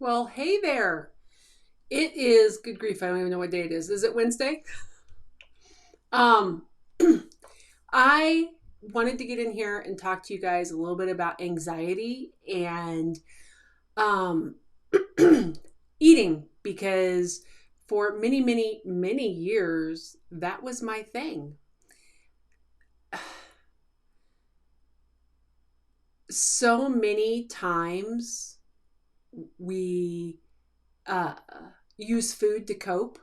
Well, hey there. It is good grief. I don't even know what day it is. Is it Wednesday? Um, I wanted to get in here and talk to you guys a little bit about anxiety and um, eating because for many, many, many years, that was my thing. So many times we uh, use food to cope.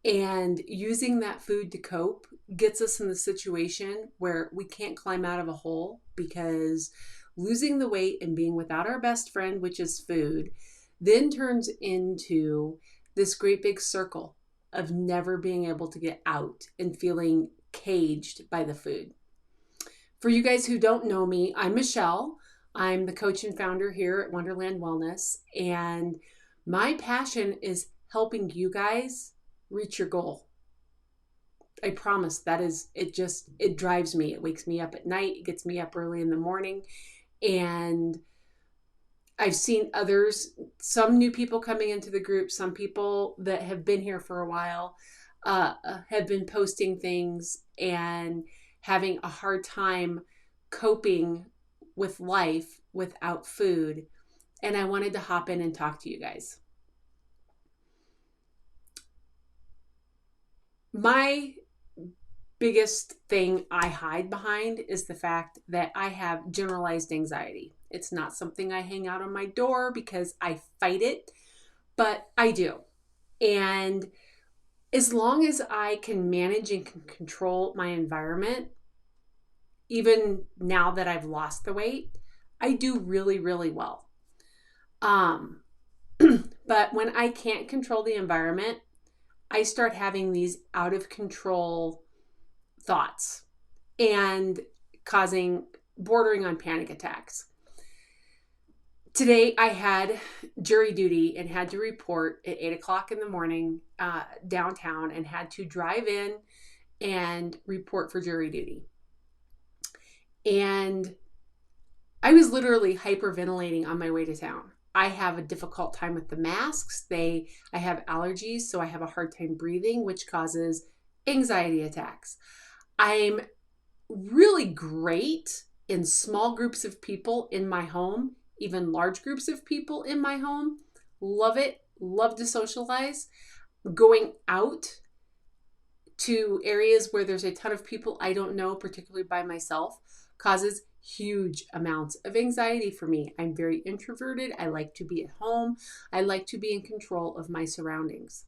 And using that food to cope gets us in the situation where we can't climb out of a hole because losing the weight and being without our best friend, which is food, then turns into this great big circle of never being able to get out and feeling caged by the food. For you guys who don't know me, I'm Michelle. I'm the coach and founder here at Wonderland Wellness. And my passion is helping you guys reach your goal. I promise it drives me. It wakes me up at night. It gets me up early in the morning. And I've seen others, some new people coming into the group, some people that have been here for a while, have been posting things and having a hard time coping with life without food. And I wanted to hop in and talk to you guys. My biggest thing I hide behind is the fact that I have generalized anxiety. It's not something I hang out on my door because I fight it, but I do. And as long as I can manage and can control my environment, even now that I've lost the weight, I do really, really well. Um, but when I can't control the environment, I start having these out of control thoughts and causing bordering on panic attacks. Today I had jury duty and had to report at 8 o'clock in the morning downtown and had to drive in and report for jury duty. And I was literally hyperventilating on my way to town. I have a difficult time with the masks. I have allergies, so I have a hard time breathing, which causes anxiety attacks. I'm really great in small groups of people in my home, even large groups of people in my home. Love it. Love to socialize. Going out to areas where there's a ton of people I don't know, particularly by myself, causes huge amounts of anxiety for me. I'm very introverted. I like to be at home. I like to be in control of my surroundings.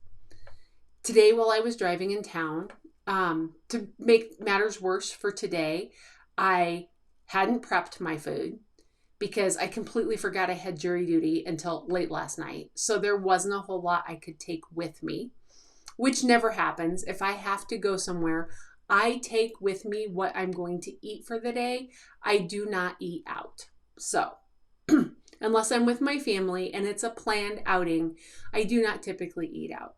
Today, while I was driving in town, to make matters worse for today, I hadn't prepped my food because I completely forgot I had jury duty until late last night. So there wasn't a whole lot I could take with me, which never happens. If I have to go somewhere, I take with me what I'm going to eat for the day. I do not eat out. So, unless I'm with my family and it's a planned outing, I do not typically eat out.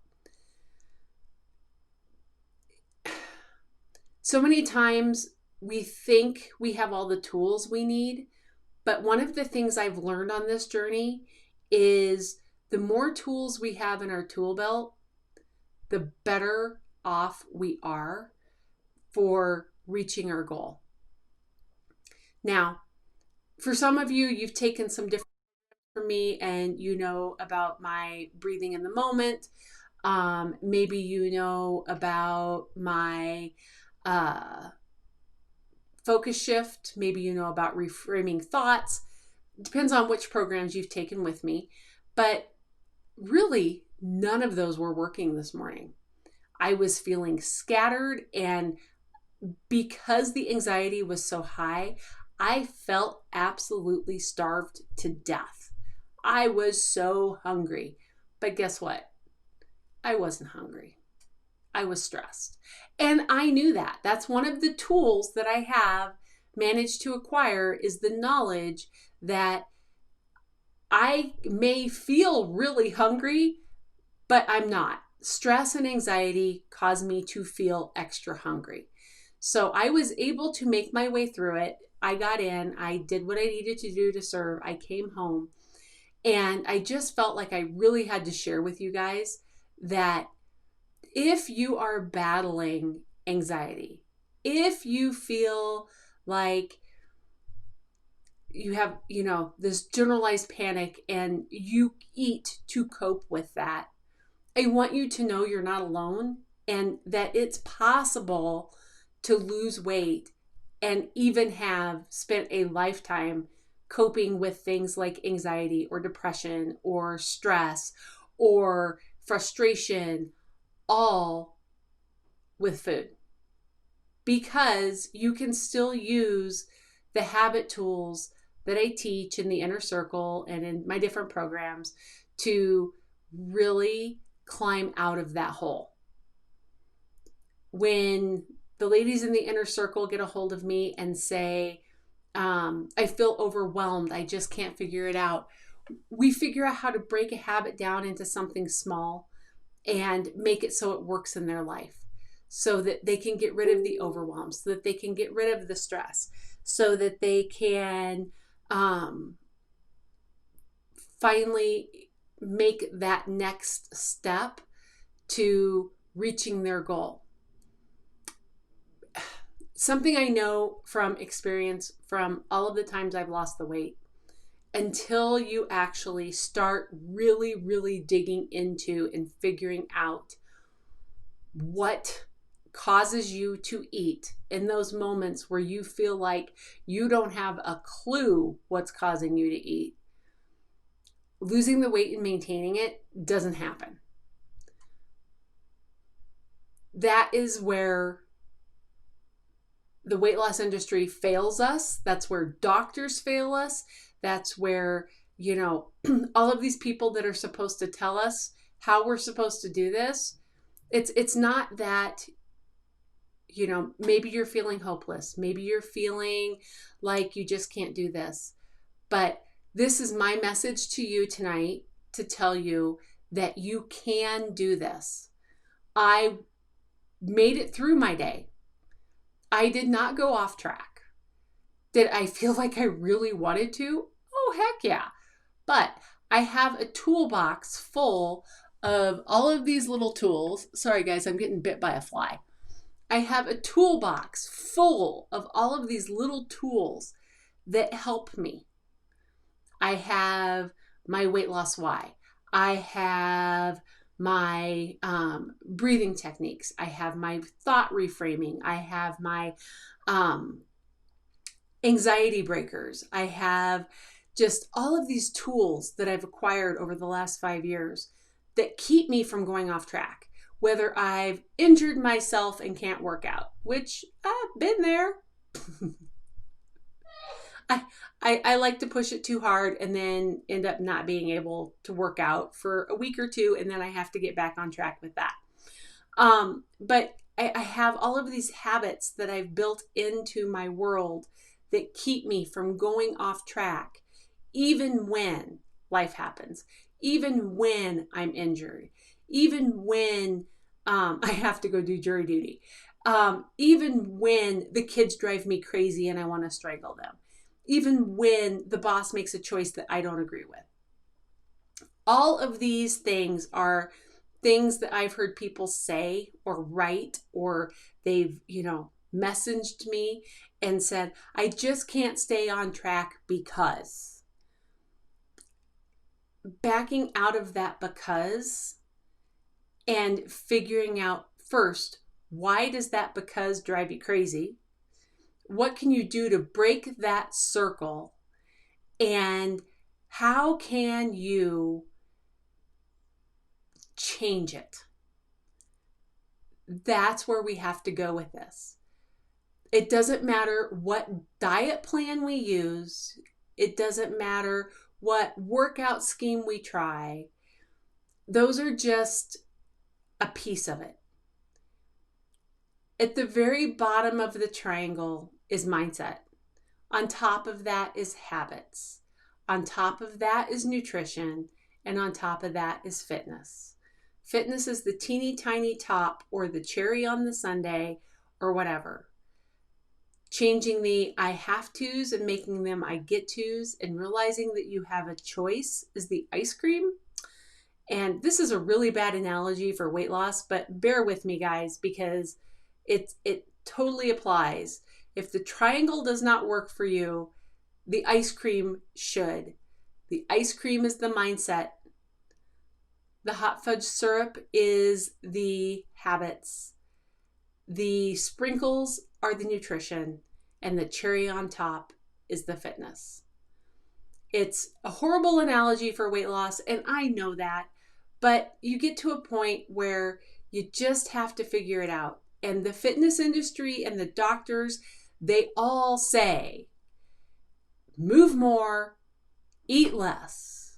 So many times we think we have all the tools we need, but one of the things I've learned on this journey is the more tools we have in our tool belt, the better off we are for reaching our goal. Now, for some of you, you've taken some different from me and you know about my breathing in the moment. Maybe you know about my focus shift. Maybe you know about reframing thoughts. It depends on which programs you've taken with me. But really, none of those were working this morning. I was feeling scattered, and because the anxiety was so high, I felt absolutely starved to death. I was so hungry. But guess what? I wasn't hungry. I was stressed. And I knew that. That's one of the tools that I have managed to acquire is the knowledge that I may feel really hungry, but I'm not. Stress and anxiety cause me to feel extra hungry. So I was able to make my way through it. I got in, I did what I needed to do to serve. I came home And I just felt like I really had to share with you guys that if you are battling anxiety, if you feel like you have, this generalized panic and you eat to cope with that, I want you to know you're not alone and that it's possible to lose weight and even have spent a lifetime coping with things like anxiety or depression or stress or frustration, all with food. Because you can still use the habit tools that I teach in the inner circle and in my different programs to really climb out of that hole. When the ladies in the inner circle get a hold of me and say, I feel overwhelmed, I just can't figure it out, we figure out how to break a habit down into something small and make it so it works in their life, so that they can get rid of the overwhelm, so that they can get rid of the stress, so that they can finally make that next step to reaching their goal. Something I know from experience from all of the times I've lost the weight, until you actually start really, really digging into and figuring out what causes you to eat in those moments where you feel like you don't have a clue what's causing you to eat, losing the weight and maintaining it doesn't happen. That is where the weight loss industry fails us. That's where doctors fail us. That's where, all of these people that are supposed to tell us how we're supposed to do this. It's not that, maybe you're feeling hopeless. Maybe you're feeling like you just can't do this. But this is my message to you tonight to tell you that you can do this. I made it through my day. I did not go off track. Did I feel like I really wanted to? Oh, heck yeah. But I have a toolbox full of all of these little tools. Sorry, guys, I'm getting bit by a fly. I have a toolbox full of all of these little tools that help me. I have my weight loss why. I have my breathing techniques. I have my thought reframing. I have my anxiety breakers. I have just all of these tools that I've acquired over the last 5 years that keep me from going off track. Whether I've injured myself and can't work out, which I've been there. I like to push it too hard and then end up not being able to work out for a week or two, and then I have to get back on track with that. But I have all of these habits that I've built into my world that keep me from going off track, even when life happens, even when I'm injured, even when I have to go do jury duty, even when the kids drive me crazy and I want to strangle them, even when the boss makes a choice that I don't agree with. All of these things are things that I've heard people say or write, or they've, messaged me and said, I just can't stay on track because. Backing out of that because and figuring out first, why does that because drive you crazy? What can you do to break that circle? And how can you change it? That's where we have to go with this. It doesn't matter what diet plan we use. It doesn't matter what workout scheme we try. Those are just a piece of it. At the very bottom of the triangle is mindset. On top of that is habits. On top of that is nutrition. And on top of that is fitness. Fitness is the teeny tiny top or the cherry on the sundae or whatever. changing the I have to's and making them I get to's, and realizing that you have a choice is the ice cream. And this is a really bad analogy for weight loss, but bear with me, guys, because it totally applies. If the triangle does not work for you, the ice cream should. The ice cream is the mindset. The hot fudge syrup is the habits. The sprinkles are the nutrition, and the cherry on top is the fitness. It's a horrible analogy for weight loss, and I know that, but you get to a point where you just have to figure it out. And the fitness industry and the doctors, they all say, move more, eat less.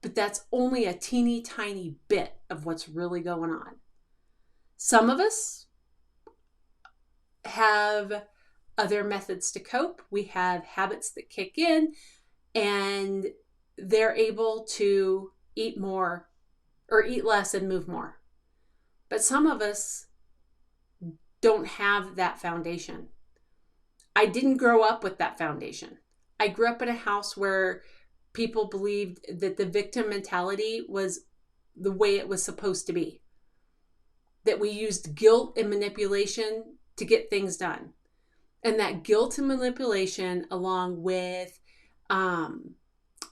But that's only a teeny tiny bit of what's really going on. Some of us have other methods to cope. We have habits that kick in, and they're able to eat more or eat less and move more. But some of us don't have that foundation. I didn't grow up with that foundation. I grew up in a house where people believed that the victim mentality was the way it was supposed to be. That we used guilt and manipulation to get things done. And that guilt and manipulation, along with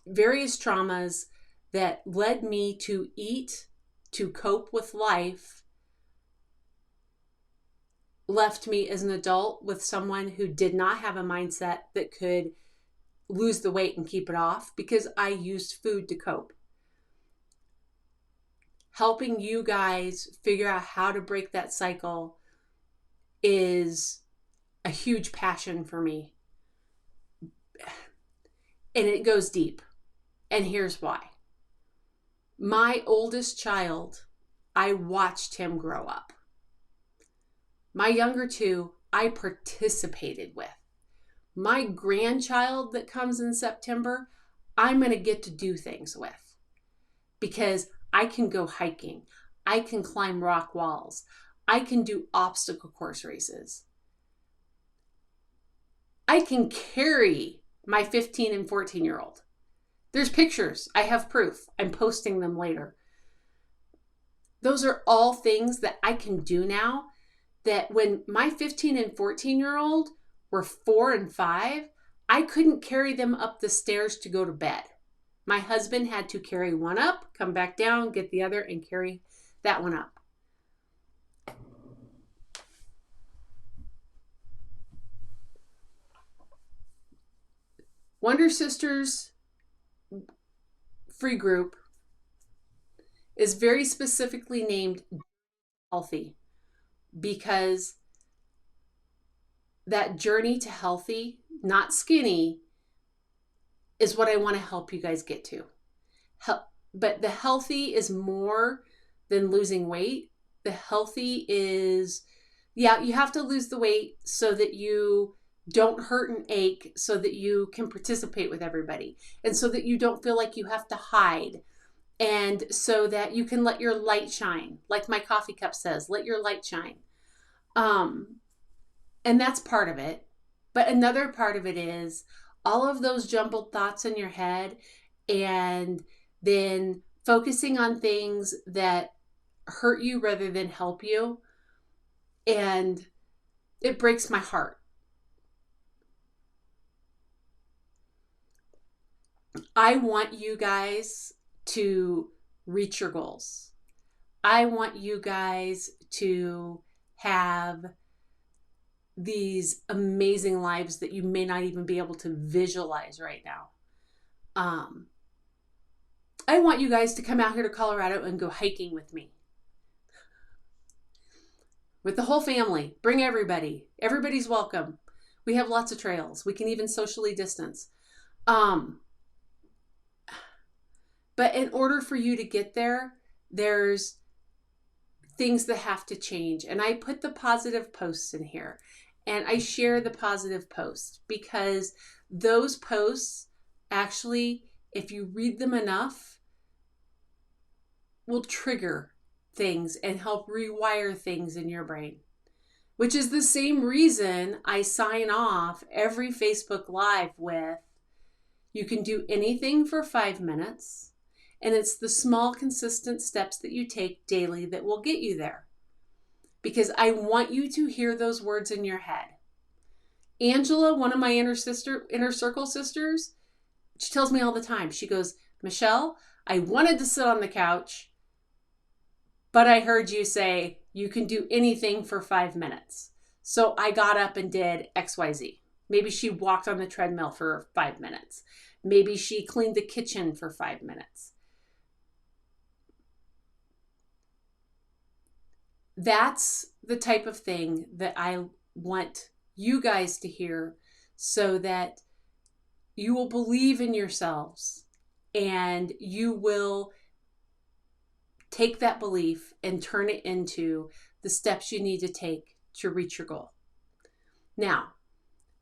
various traumas that led me to eat to cope with life, left me as an adult with someone who did not have a mindset that could lose the weight and keep it off, because I used food to cope. Helping you guys figure out how to break that cycle is a huge passion for me. And it goes deep. And here's why. My oldest child, I watched him grow up. My younger two, I participated with. My grandchild that comes in September, I'm going to get to do things with, because I can go hiking. I can climb rock walls. I can do obstacle course races. I can carry my 15 and 14-year-old. There's pictures. I have proof. I'm posting them later. Those are all things that I can do now, that when my 15 and 14-year-old were 4 and 5, I couldn't carry them up the stairs to go to bed. My husband had to carry one up, come back down, get the other, and carry that one up. Wonder Sisters free group is very specifically named Healthy, because that journey to healthy, not skinny, is what I want to help you guys get to. But the healthy is more than losing weight. The healthy is, yeah, you have to lose the weight so that you don't hurt and ache, so that you can participate with everybody, and so that you don't feel like you have to hide, and so that you can let your light shine. Like my coffee cup says, let your light shine. And that's part of it. But another part of it is all of those jumbled thoughts in your head, and then focusing on things that hurt you rather than help you. And it breaks my heart. I want you guys to reach your goals. I want you guys to have these amazing lives that you may not even be able to visualize right now. I want you guys to come out here to Colorado and go hiking with me. With the whole family. Bring everybody. Everybody's welcome. We have lots of trails. We can even socially distance. But in order for you to get there, there's things that have to change. And I put the positive posts in here. And I share the positive posts, because those posts actually, if you read them enough, will trigger things and help rewire things in your brain. which is the same reason I sign off every Facebook Live with, you can do anything for 5 minutes, and it's the small, consistent steps that you take daily that will get you there. Because I want you to hear those words in your head. Angela, one of my inner circle sisters, she tells me all the time, she goes, Michelle, I wanted to sit on the couch, but I heard you say you can do anything for 5 minutes. So I got up and did XYZ. Maybe she walked on the treadmill for 5 minutes. Maybe she cleaned the kitchen for 5 minutes. That's the type of thing that I want you guys to hear, so that you will believe in yourselves and you will take that belief and turn it into the steps you need to take to reach your goal. Now,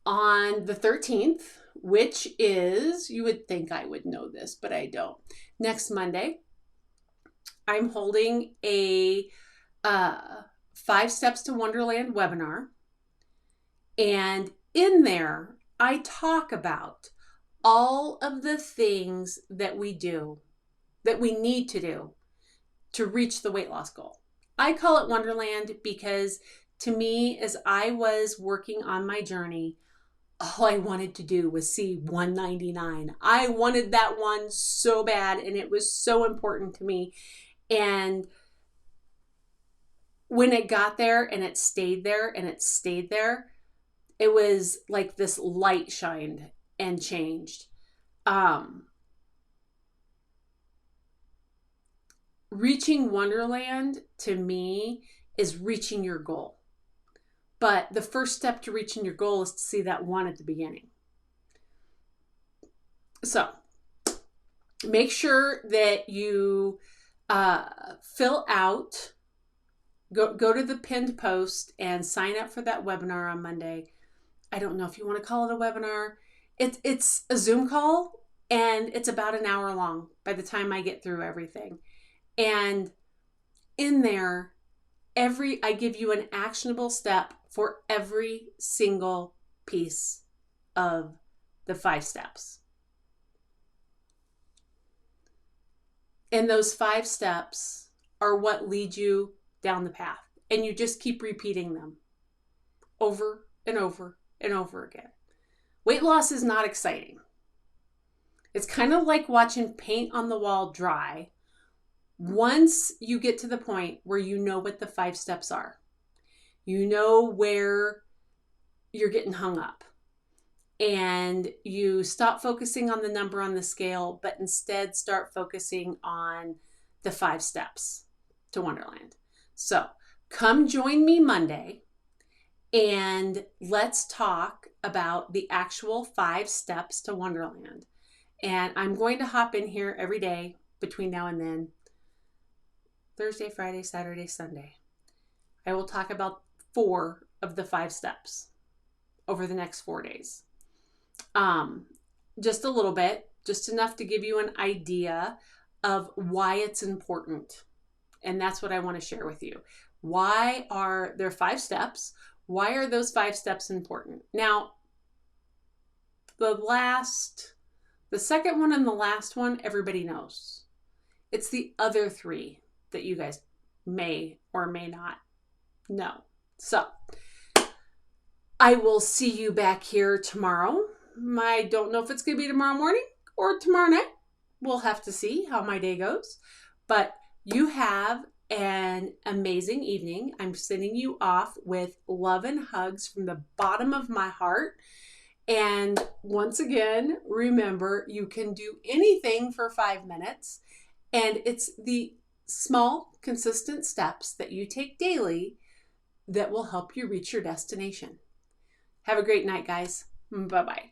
on the 13th, which is, you would think I would know this, but I don't. Next Monday, I'm holding a 5 Steps to Wonderland webinar. And in there, I talk about all of the things that we do, that we need to do to reach the weight loss goal. I call it Wonderland because to me, as I was working on my journey, all I wanted to do was see 199. I wanted that one so bad, and it was so important to me. And when it got there and it stayed there and it stayed there, it was like this light shined and changed. Reaching Wonderland to me is reaching your goal. But the first step to reaching your goal is to see that one at the beginning. So make sure that you fill out, go to the pinned post and sign up for that webinar on Monday. I don't know if you want to call it a webinar. It's a Zoom call, and it's about an hour long by the time I get through everything. And in there, I give you an actionable step for every single piece of the 5 steps. And those 5 steps are what lead you down the path. And you just keep repeating them over and over and over again. Weight loss is not exciting. It's kind of like watching paint on the wall dry. Once you get to the point where you know what the 5 steps are, you know where you're getting hung up, and you stop focusing on the number on the scale, but instead start focusing on the 5 steps to Wonderland. So come join me Monday and let's talk about the actual 5 steps to Wonderland. And I'm going to hop in here every day between now and then. Thursday, Friday, Saturday, Sunday. I will talk about 4 of the 5 steps over the next 4 days. Just a little bit, just enough to give you an idea of why it's important. And that's what I want to share with you. Why are there 5 steps? Why are those 5 steps important? Now, the second one and the last one, everybody knows. It's the other 3 that you guys may or may not know. So I will see you back here tomorrow. I don't know if it's going to be tomorrow morning or tomorrow night. We'll have to see how my day goes. But you have an amazing evening. I'm sending you off with love and hugs from the bottom of my heart. And once again, remember, you can do anything for 5 minutes. And it's the small, consistent steps that you take daily that will help you reach your destination. Have a great night, guys. Bye-bye.